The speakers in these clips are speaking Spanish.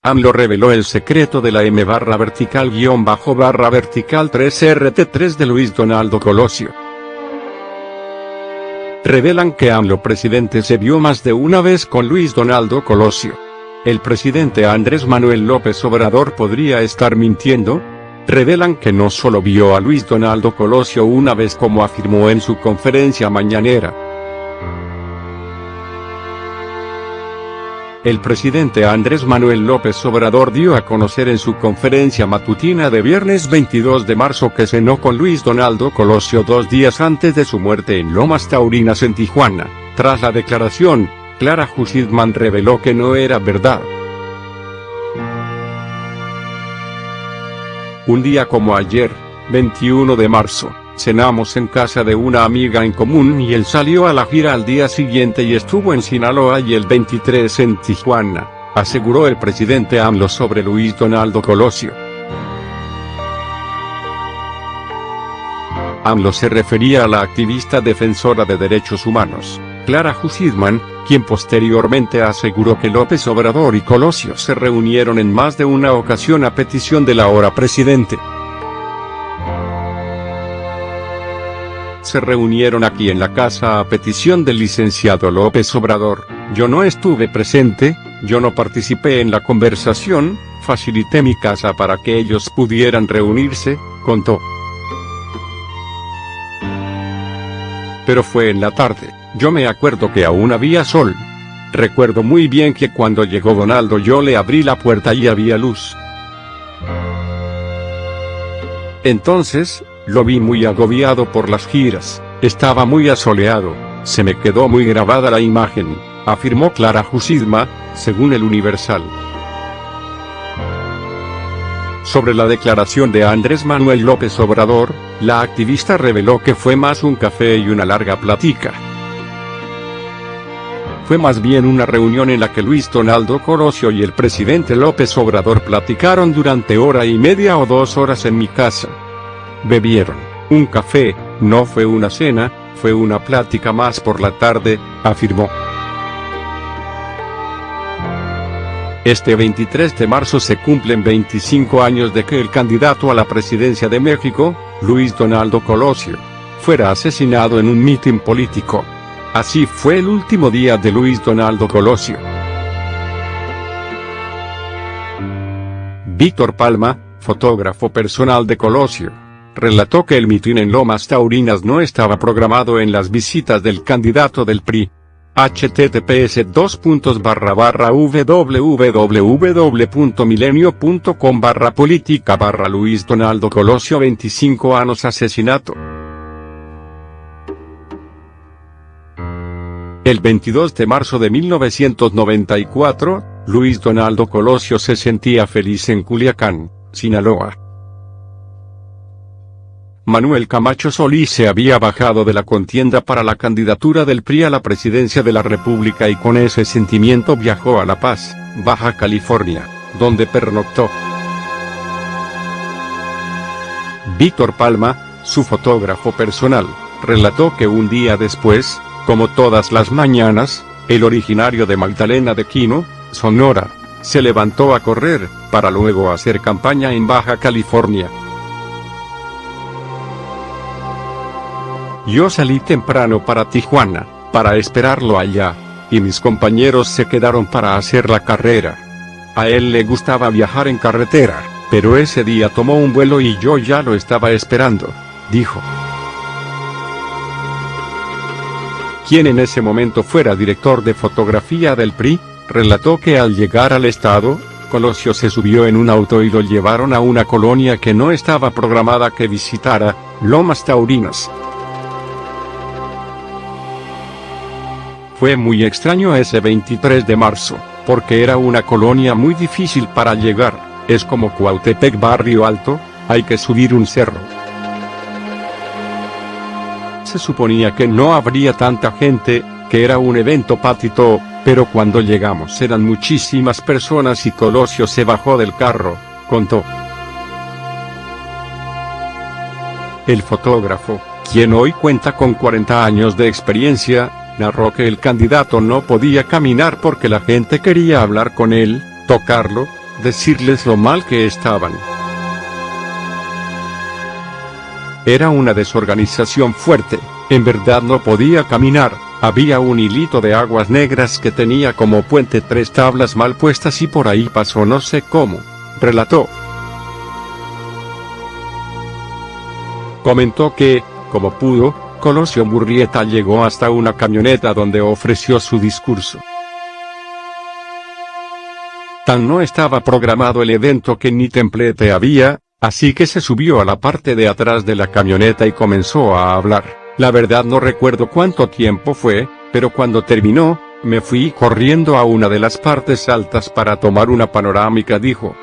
AMLO reveló el secreto de la M/vertical-vertical 3RT3 de Luis Donaldo Colosio. Revelan que AMLO presidente se vio más de una vez con Luis Donaldo Colosio. ¿El presidente Andrés Manuel López Obrador podría estar mintiendo? Revelan que no solo vio a Luis Donaldo Colosio una vez como afirmó en su conferencia mañanera. El presidente Andrés Manuel López Obrador dio a conocer en su conferencia matutina de viernes 22 de marzo que cenó con Luis Donaldo Colosio 2 días antes de su muerte en Lomas Taurinas en Tijuana. Tras la declaración, Clara Hussitman reveló que no era verdad. Un día como ayer, 21 de marzo, cenamos en casa de una amiga en común y él salió a la gira al día siguiente y estuvo en Sinaloa y el 23 en Tijuana, aseguró el presidente AMLO sobre Luis Donaldo Colosio. AMLO se refería a la activista defensora de derechos humanos, Clara Hussitman, quien posteriormente aseguró que López Obrador y Colosio se reunieron en más de una ocasión a petición del ahora presidente. Se reunieron aquí en la casa a petición del licenciado López Obrador, yo no estuve presente, yo no participé en la conversación, facilité mi casa para que ellos pudieran reunirse, contó. Pero fue en la tarde, yo me acuerdo que aún había sol. Recuerdo muy bien que cuando llegó Donaldo yo le abrí la puerta y había luz. Entonces, lo vi muy agobiado por las giras, estaba muy asoleado, se me quedó muy grabada la imagen, afirmó Clara Hussitman, según el Universal. Sobre la declaración de Andrés Manuel López Obrador, la activista reveló que fue más un café y una larga plática. Fue más bien una reunión en la que Luis Donaldo Colosio y el presidente López Obrador platicaron durante hora y media o 2 horas en mi casa. Bebieron un café, no fue una cena, fue una plática más por la tarde, afirmó. Este 23 de marzo se cumplen 25 años de que el candidato a la presidencia de México, Luis Donaldo Colosio, fuera asesinado en un mitin político. Así fue el último día de Luis Donaldo Colosio. Víctor Palma, fotógrafo personal de Colosio, relató que el mitin en Lomas Taurinas no estaba programado en las visitas del candidato del PRI. https://www.milenio.com/política/ Luis Donaldo Colosio 25 años asesinato. El 22 de marzo de 1994, Luis Donaldo Colosio se sentía feliz en Culiacán, Sinaloa. Manuel Camacho Solís se había bajado de la contienda para la candidatura del PRI a la presidencia de la República y con ese sentimiento viajó a La Paz, Baja California, donde pernoctó. Víctor Palma, su fotógrafo personal, relató que un día después, como todas las mañanas, el originario de Magdalena de Quino, Sonora, se levantó a correr, para luego hacer campaña en Baja California. Yo salí temprano para Tijuana, para esperarlo allá, y mis compañeros se quedaron para hacer la carrera. A él le gustaba viajar en carretera, pero ese día tomó un vuelo y yo ya lo estaba esperando, dijo. Quien en ese momento fuera director de fotografía del PRI, relató que al llegar al estado, Colosio se subió en un auto y lo llevaron a una colonia que no estaba programada que visitara, Lomas Taurinas. Fue muy extraño ese 23 de marzo, porque era una colonia muy difícil para llegar, es como Cuautepec Barrio Alto, hay que subir un cerro. Se suponía que no habría tanta gente, que era un evento patito, pero cuando llegamos eran muchísimas personas y Colosio se bajó del carro, contó. El fotógrafo, quien hoy cuenta con 40 años de experiencia, narró que el candidato no podía caminar porque la gente quería hablar con él, tocarlo, decirles lo mal que estaban. Era una desorganización fuerte, en verdad no podía caminar, había un hilito de aguas negras que tenía como puente 3 tablas mal puestas y por ahí pasó no sé cómo, relató. Comentó que, como pudo, Colosio Murrieta llegó hasta una camioneta donde ofreció su discurso. Tan no estaba programado el evento que ni templete había, así que se subió a la parte de atrás de la camioneta y comenzó a hablar. La verdad no recuerdo cuánto tiempo fue, pero cuando terminó, me fui corriendo a una de las partes altas para tomar una panorámica, dijo.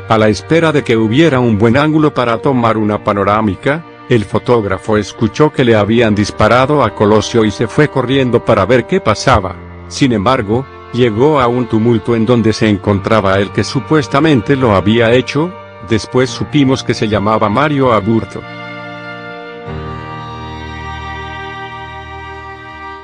A la espera de que hubiera un buen ángulo para tomar una panorámica, el fotógrafo escuchó que le habían disparado a Colosio y se fue corriendo para ver qué pasaba. Sin embargo, llegó a un tumulto en donde se encontraba el que supuestamente lo había hecho, después supimos que se llamaba Mario Aburto.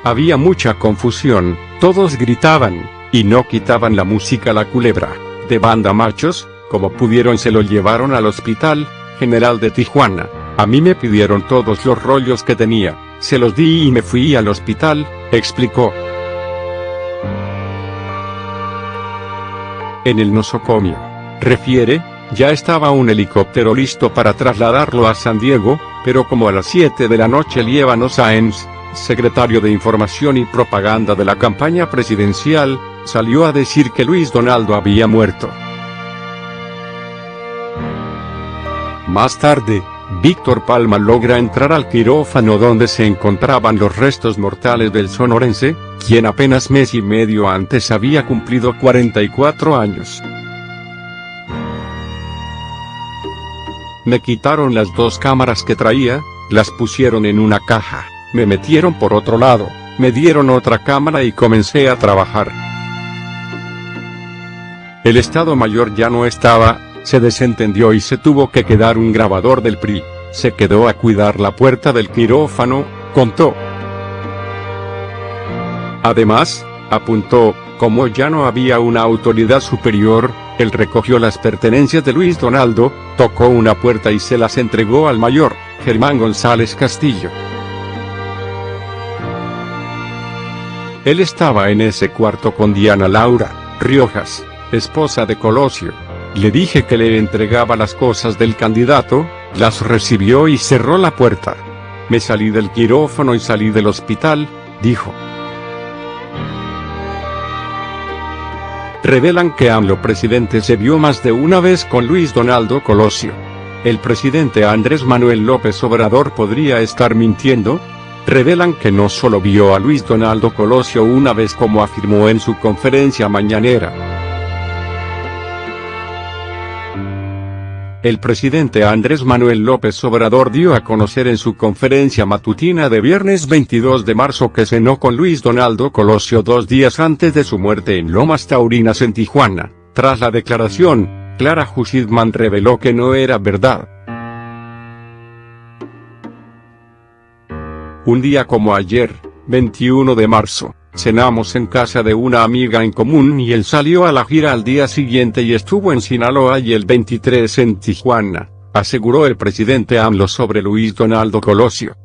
Había mucha confusión, todos gritaban, y no quitaban la música La Culebra, de Banda Machos, como pudieron se lo llevaron al Hospital General de Tijuana. A mí me pidieron todos los rollos que tenía, se los di y me fui al hospital, explicó. En el nosocomio, refiere, ya estaba un helicóptero listo para trasladarlo a San Diego, pero como a las 7 de la noche Lievano Sáenz, secretario de Información y Propaganda de la campaña presidencial, salió a decir que Luis Donaldo había muerto. Más tarde, Víctor Palma logra entrar al quirófano donde se encontraban los restos mortales del sonorense, quien apenas mes y medio antes había cumplido 44 años. Me quitaron las 2 cámaras que traía, las pusieron en una caja, me metieron por otro lado, me dieron otra cámara y comencé a trabajar. El Estado Mayor ya no estaba, se desentendió y se tuvo que quedar un grabador del PRI, se quedó a cuidar la puerta del quirófano, contó. Además, apuntó, como ya no había una autoridad superior, él recogió las pertenencias de Luis Donaldo, tocó una puerta y se las entregó al mayor, Germán González Castillo. Él estaba en ese cuarto con Diana Laura Riojas, esposa de Colosio. Le dije que le entregaba las cosas del candidato, las recibió y cerró la puerta. Me salí del quirófano y salí del hospital, dijo. Revelan que AMLO presidente se vio más de una vez con Luis Donaldo Colosio. ¿El presidente Andrés Manuel López Obrador podría estar mintiendo? Revelan que no solo vio a Luis Donaldo Colosio una vez como afirmó en su conferencia mañanera. El presidente Andrés Manuel López Obrador dio a conocer en su conferencia matutina de viernes 22 de marzo que cenó con Luis Donaldo Colosio 2 días antes de su muerte en Lomas Taurinas en Tijuana. Tras la declaración, Clara Hushidman reveló que no era verdad. Un día como ayer, 21 de marzo, cenamos en casa de una amiga en común y él salió a la gira al día siguiente y estuvo en Sinaloa y el 23 en Tijuana, aseguró el presidente AMLO sobre Luis Donaldo Colosio.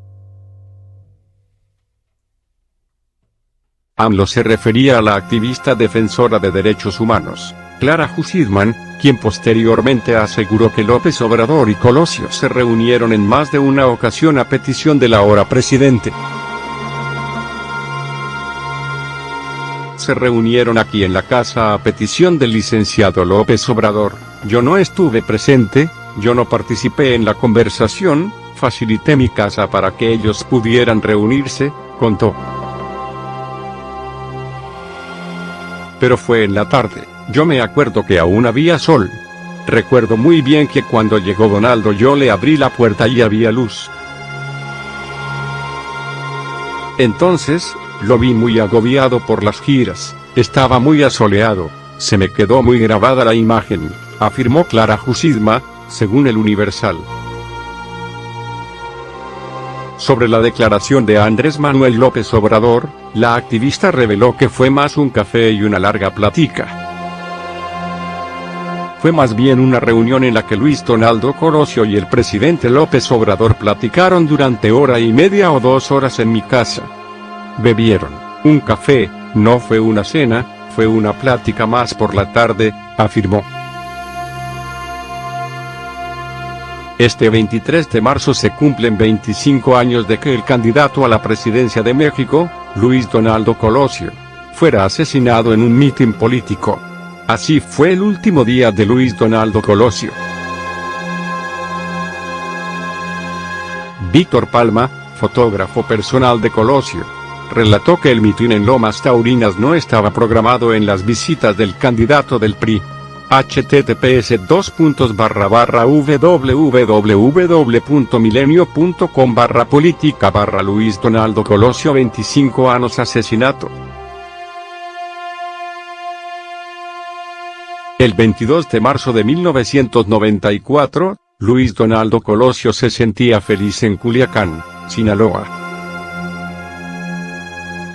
AMLO se refería a la activista defensora de derechos humanos, Clara Hushidman, quien posteriormente aseguró que López Obrador y Colosio se reunieron en más de una ocasión a petición del ahora presidente. Se reunieron aquí en la casa a petición del licenciado López Obrador, yo no estuve presente, yo no participé en la conversación, facilité mi casa para que ellos pudieran reunirse, contó. Pero fue en la tarde, yo me acuerdo que aún había sol. Recuerdo muy bien que cuando llegó Donaldo yo le abrí la puerta y había luz. Entonces, lo vi muy agobiado por las giras, estaba muy asoleado, se me quedó muy grabada la imagen, afirmó Clara Hushidman, según el Universal. Sobre la declaración de Andrés Manuel López Obrador, la activista reveló que fue más un café y una larga plática. Fue más bien una reunión en la que Luis Donaldo Colosio y el presidente López Obrador platicaron durante hora y media o 2 horas en mi casa. Bebieron un café, no fue una cena, fue una plática más por la tarde, afirmó. Este 23 de marzo se cumplen 25 años de que el candidato a la presidencia de México, Luis Donaldo Colosio, fuera asesinado en un mitin político. Así fue el último día de Luis Donaldo Colosio. Víctor Palma, fotógrafo personal de Colosio, relató que el mitin en Lomas Taurinas no estaba programado en las visitas del candidato del PRI. https://www.milenio.com/política/Luis Donaldo Colosio 25 años asesinato. El 22 de marzo de 1994, Luis Donaldo Colosio se sentía feliz en Culiacán, Sinaloa.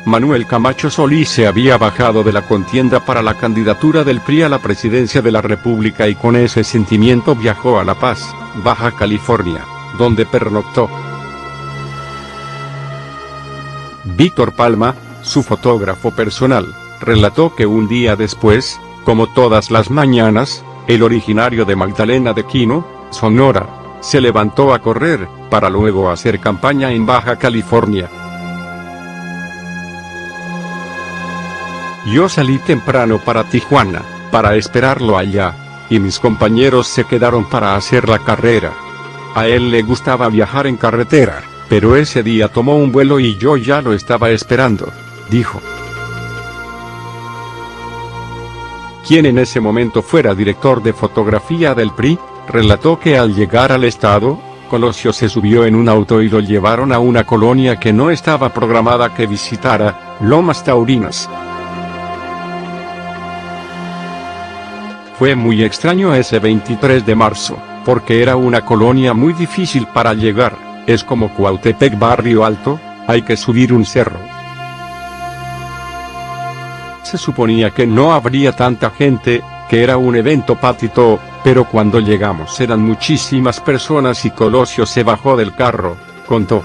Manuel Camacho Solís se había bajado de la contienda para la candidatura del PRI a la presidencia de la República y con ese sentimiento viajó a La Paz, Baja California, donde pernoctó. Víctor Palma, su fotógrafo personal, relató que un día después, como todas las mañanas, el originario de Magdalena de Quino, Sonora, se levantó a correr, para luego hacer campaña en Baja California. Yo salí temprano para Tijuana, para esperarlo allá, y mis compañeros se quedaron para hacer la carrera. A él le gustaba viajar en carretera, pero ese día tomó un vuelo y yo ya lo estaba esperando, dijo. Quien en ese momento fuera director de fotografía del PRI, relató que al llegar al estado, Colosio se subió en un auto y lo llevaron a una colonia que no estaba programada que visitara, Lomas Taurinas. Fue muy extraño ese 23 de marzo, porque era una colonia muy difícil para llegar, es como Cuautepec Barrio Alto, hay que subir un cerro. Se suponía que no habría tanta gente, que era un evento patito, pero cuando llegamos eran muchísimas personas y Colosio se bajó del carro, contó.